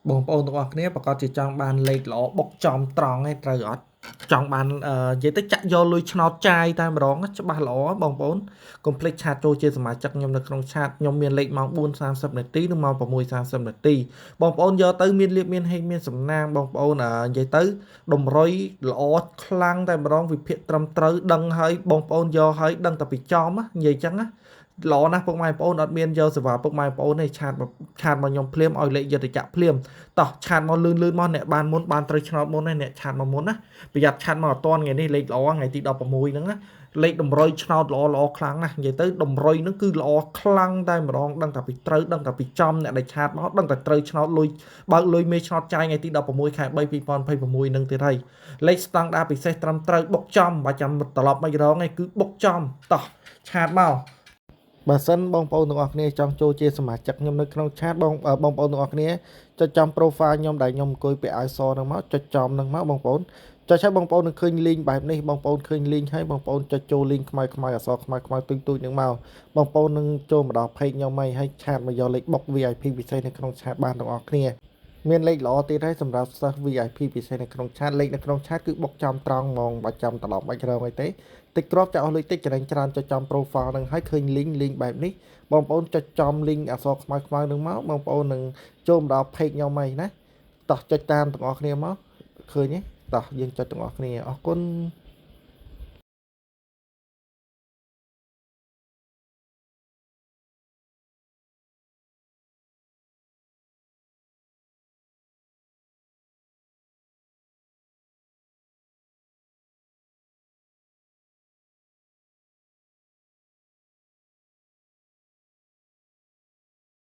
បងប្អូនទាំងអស់គ្នាប្រកាសជាចង់បានលេខល្អបុកចំត្រង់ឯត្រូវអត់ចង់បាននិយាយទៅចាក់យកលុយឆ្នោតចាយតែម្ដងច្បាស់ល្អបងប្អូនកុំភ្លេចឆាតចូលជាសមាជិកខ្ញុំនៅក្នុងឆាតខ្ញុំមានលេខម៉ោង4:30នាទីនិងម៉ោង6:30នាទីបងប្អូនយកទៅមានលៀបមានហេងមានសំណាងបងប្អូននិយាយទៅតម្រុយល្អខ្លាំងតែម្ដងវិភាគត្រឹមត្រូវដឹងហើយបងប្អូនយកហើយដឹងតែពីចំនិយាយចឹងណាល្អណាស់ពុកម៉ែបងប្អូនអត់មានយកសេវាពុកម៉ែបងប្អូនទេឆាតមកខ្ញុំភ្លាមឲ្យលេខយុទ្ធចក្រភ្លាមតោះឆាតមកលឿនមកអ្នកបានមុនបានត្រូវឆ្នោតមុនហើយអ្នកឆាតមកមុនណាប្រយ័ត្នឆាតមកអត់តាន់ថ្ងៃនេះលេខល្អថ្ងៃទី16ហ្នឹងណាលេខតម្រុយឆ្នោតល្អខ្លាំងណាស់និយាយទៅតម្រុយហ្នឹងគឺល្អខ្លាំងតែម្ដងដឹងតែពីត្រូវដឹងតែពីចំអ្នកដែលឆាតមកដឹងតែត្រូវឆ្នោតលុយបើកលុយមេឆ្នោតចាយថ្ងៃទី16ខែ3 2026ហ្នឹងទៀតហើយលេខស្តង់ដារពិសេសត្រឹមត្រូវបុកចំបើចាំត្រឡប់មករងឯងគឺបុកចំតោះឆាតមកបើសិនបងប្អូនទាំងអស់គ្នាចង់ចូលជាសមាជិកខ្ញុំនៅក្នុងឆាតបងប្អូនទាំងអស់គ្នាចុចចំ profile ខ្ញុំដែលខ្ញុំអង្គុយពាក់អាវសហ្នឹងមកចុចចំហ្នឹងមកបងប្អូនចុចឲ្យបងប្អូននឹងឃើញ link បែបនេះបងប្អូនឃើញ link ហើយបងប្អូនចុចចូល link ខ្មៅអក្សរខ្មៅទូចហ្នឹងមកបងប្អូននឹងចូលមកដល់ page ខ្ញុំហើយឆាតមកយកលេខបុក VIP ពិសេសនៅក្នុងឆាតបានទាំងអស់គ្នាមានលេខល្អទៀតហើយសម្រាប់សិស្ស VIP ពិសេសនៅក្នុងឆាតលេខនៅក្នុងឆាតគឺបុកចំត្រង់ហ្មងបើចាំត្រឡប់បាច់រងអីទេតិចគ្រាប់ចាក់អស់លុយតិចច្រើនចុចចំ profile នឹងហើយឃើញ link បែបនេះបងប្អូនចុចចំ link អក្សរខ្មៅនឹងមកបងប្អូននឹងចូលមកដល់ page ខ្ញុំហើយណាតោះចុចតាមទាំងអស់គ្នាមកឃើញទេតោះយើងចុចទាំងអស់គ្នាអរគុណ